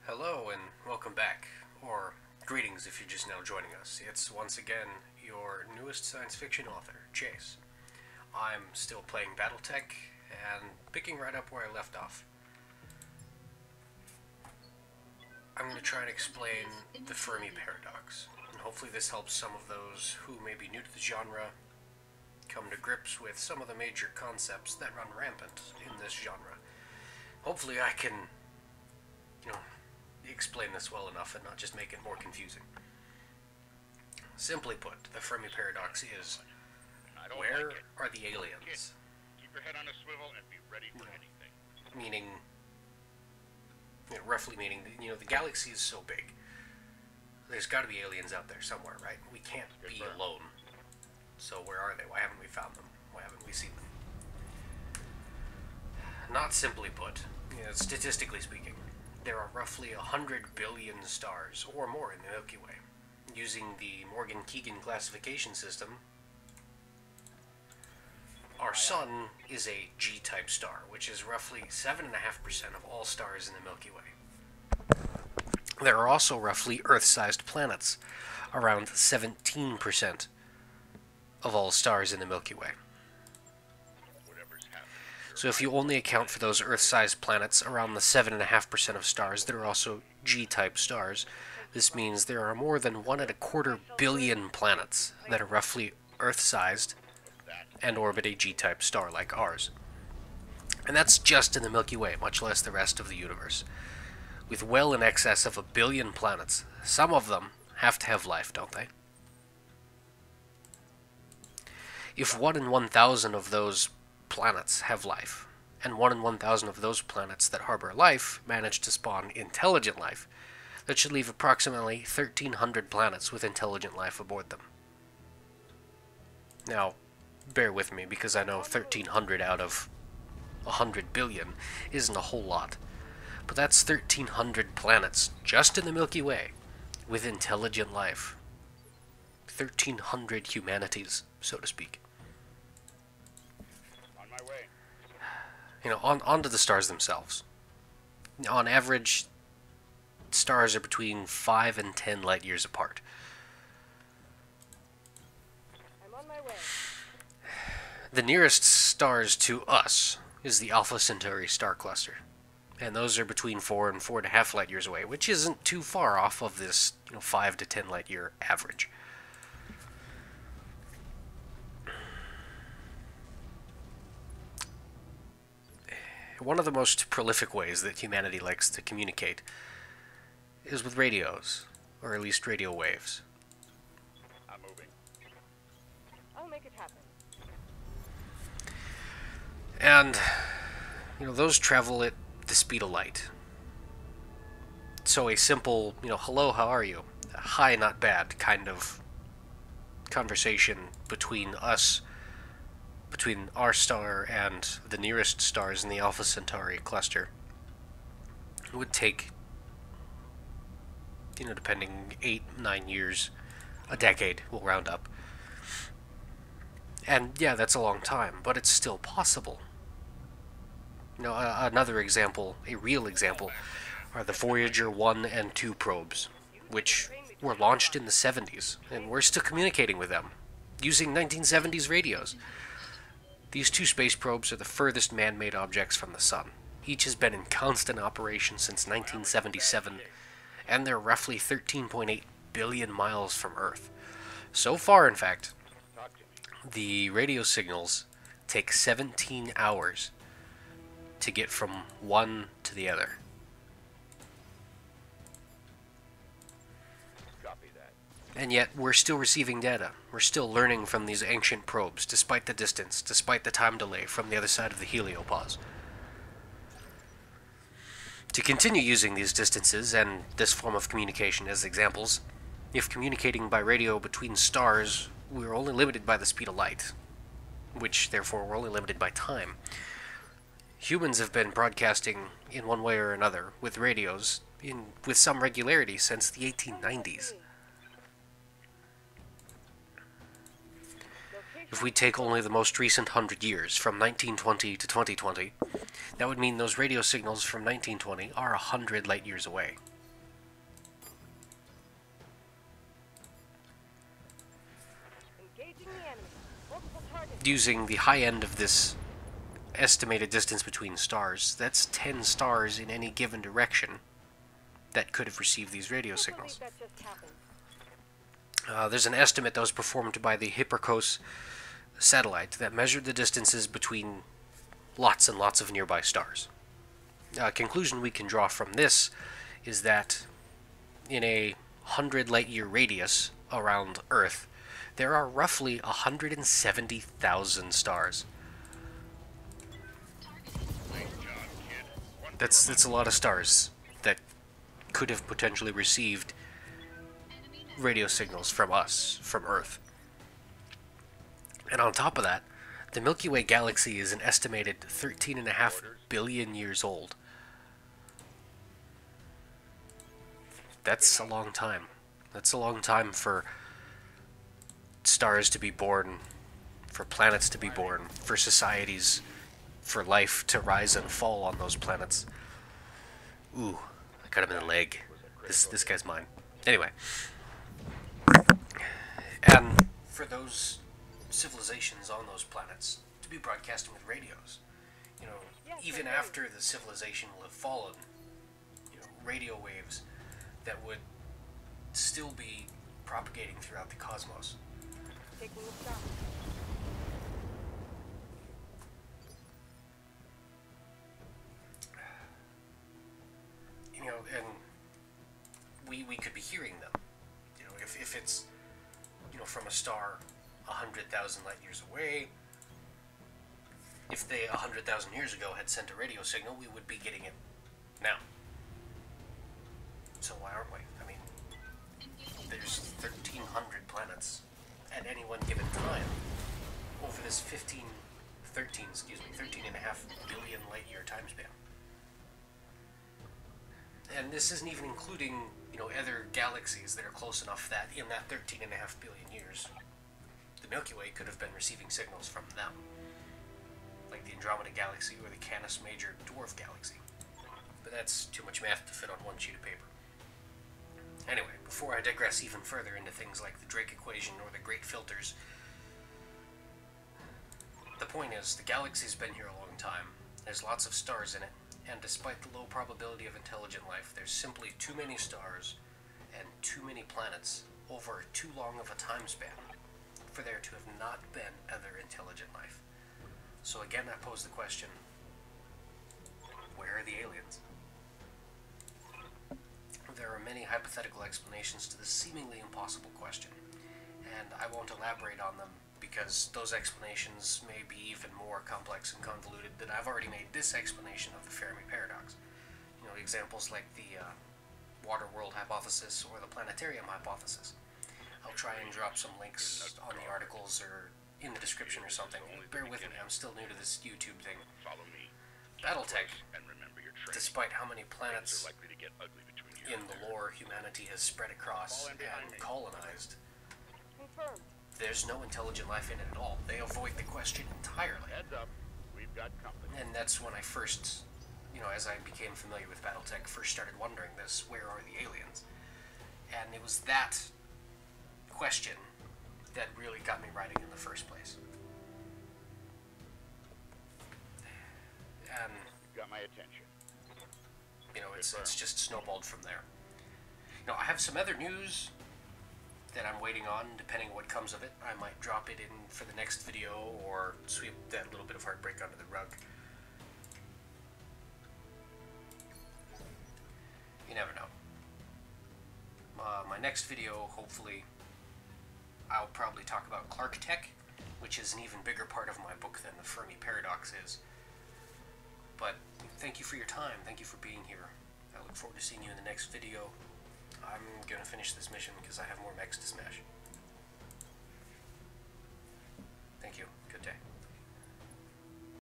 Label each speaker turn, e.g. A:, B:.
A: Hello and welcome back, or greetings if you're just now joining us. It's once again your newest science fiction author, Chase. I'm still playing Battletech and picking right up where I left off. I'm going to try and explain the Fermi paradox, and hopefully this helps some of those who may be new to the genre come to grips with some of the major concepts that run rampant in this genre. Hopefully I can, explain this well enough and not just make it more confusing. Simply put, the Fermi paradox is, where are the aliens?
B: Keep your head on a swivel and be ready for anything.
A: Meaning, roughly meaning, the galaxy is so big. There's got to be aliens out there somewhere, right? We can't be alone. So where are they? Why haven't we found them? Why haven't we seen them? Not simply put, statistically speaking, there are roughly 100 billion stars or more in the Milky Way. Using the Morgan-Keegan classification system, our Sun is a G-type star, which is roughly 7.5% of all stars in the Milky Way. There are also roughly Earth-sized planets, around 17% of all stars in the Milky Way. So if you only account for those Earth-sized planets around the 7.5% of stars that are also G-type stars, this means there are more than 1.25 billion planets that are roughly Earth-sized and orbit a G-type star like ours. And that's just in the Milky Way, much less the rest of the universe. With well in excess of 1 billion planets, some of them have to have life, don't they? If 1 in 1,000 of those planets have life, and 1 in 1,000 of those planets that harbor life manage to spawn intelligent life, that should leave approximately 1,300 planets with intelligent life aboard them. Now, bear with me, because I know 1,300 out of 100 billion isn't a whole lot, but that's 1,300 planets just in the Milky Way with intelligent life. 1,300 humanities, so to speak. Onto the stars themselves. On average, stars are between 5 and 10 light years apart.
C: I'm on my way.
A: The nearest stars to us is the Alpha Centauri star cluster, and those are between 4 and 4.5 light years away, which isn't too far off of this 5 to 10 light year average. One of the most prolific ways that humanity likes to communicate is with radios, or at least radio waves.
B: I'm moving.
C: I'll make it happen.
A: And, those travel at the speed of light. So a simple, hello, how are you? Hi, not bad kind of conversation between us, between our star and the nearest stars in the Alpha Centauri cluster, would take, depending, 8-9 years, a decade, we'll round up. And yeah, that's a long time, but it's still possible. Another example, a real example, are the Voyager 1 and 2 probes, which were launched in the 70s, and we're still communicating with them, using 1970s radios. These 2 space probes are the furthest man-made objects from the Sun. Each has been in constant operation since 1977, and they're roughly 13.8 billion miles from Earth. So far, in fact, the radio signals take 17 hours to get from one to the other.
B: Copy that.
A: And yet, we're still receiving data. We're still learning from these ancient probes, despite the distance, despite the time delay from the other side of the heliopause. To continue using these distances and this form of communication as examples, if communicating by radio between stars, we're only limited by the speed of light, which therefore we're only limited by time. Humans have been broadcasting in one way or another with radios with some regularity since the 1890s. If we take only the most recent 100 years, from 1920 to 2020, that would mean those radio signals from 1920 are 100 light years away. using the high end of this estimated distance between stars, that's 10 stars in any given direction that could have received these radio signals.
C: That just happened.
A: There's an estimate that was performed by the Hipparcos satellite that measured the distances between lots and lots of nearby stars. A conclusion we can draw from this is that in a 100 light-year radius around Earth, there are roughly 170,000 stars. That's a lot of stars that could have potentially received radio signals from us, from Earth. And on top of that, the Milky Way galaxy is an estimated 13.5 billion years old. That's a long time. That's a long time for stars to be born, for planets to be born, for societies, for life to rise and fall on those planets. Ooh, I cut him in the leg. This guy's mine. Anyway. And for those civilizations on those planets to be broadcasting with radios, you know, even after the civilization will have fallen, you know, radio waves that would still be propagating throughout the cosmos.
C: Taking a shot.
A: You know, and we could be hearing them. You know, if it's, you know, from a star 100,000 light years away, if they 100,000 years ago had sent a radio signal, we would be getting it now. So why aren't we? I mean, there's 1,300 planets at any one given time over this 13 and a half billion light year time span. And this isn't even including, you know, other galaxies that are close enough that in that 13.5 billion years, the Milky Way could have been receiving signals from them, like the Andromeda Galaxy or the Canis Major Dwarf Galaxy. But that's too much math to fit on one sheet of paper. Anyway, before I digress even further into things like the Drake equation or the Great Filters, the point is, the galaxy's been here a long time. There's lots of stars in it, and despite the low probability of intelligent life, there's simply too many stars and too many planets over too long of a time span for there to have not been other intelligent life. So again, I pose the question, where are the aliens? There are many hypothetical explanations to this seemingly impossible question, and I won't elaborate on them because those explanations may be even more complex and convoluted than I've already made this explanation of the Fermi paradox. You know, examples like the water world hypothesis or the planetarium hypothesis. I'll try and drop some links on the articles or in the description or something. Bear with me, I'm still new to this YouTube thing.
B: Follow me.
A: Battletech,
B: And remember your training.
A: despite how many planets
B: Things are likely to get ugly between you
A: in
B: and
A: the
B: there.
A: lore humanity has spread across and colonized,
C: Confirmed.
A: there's no intelligent life in it at all. They avoid the question entirely.
B: Heads up. We've got company.
A: And that's when I first, you know, as I became familiar with Battletech, first started wondering this, where are the aliens? And it was that question that really got me writing in the first place. And,
B: You've got my attention.
A: you know, it's just snowballed from there. You know, I have some other news that I'm waiting on, depending on what comes of it. I might drop it in for the next video or sweep that little bit of heartbreak under the rug. You never know. My next video, hopefully, I'll probably talk about Clark Tech, which is an even bigger part of my book than the Fermi paradox is. But thank you for your time. Thank you for being here. I look forward to seeing you in the next video. I'm gonna finish this mission because I have more mechs to smash.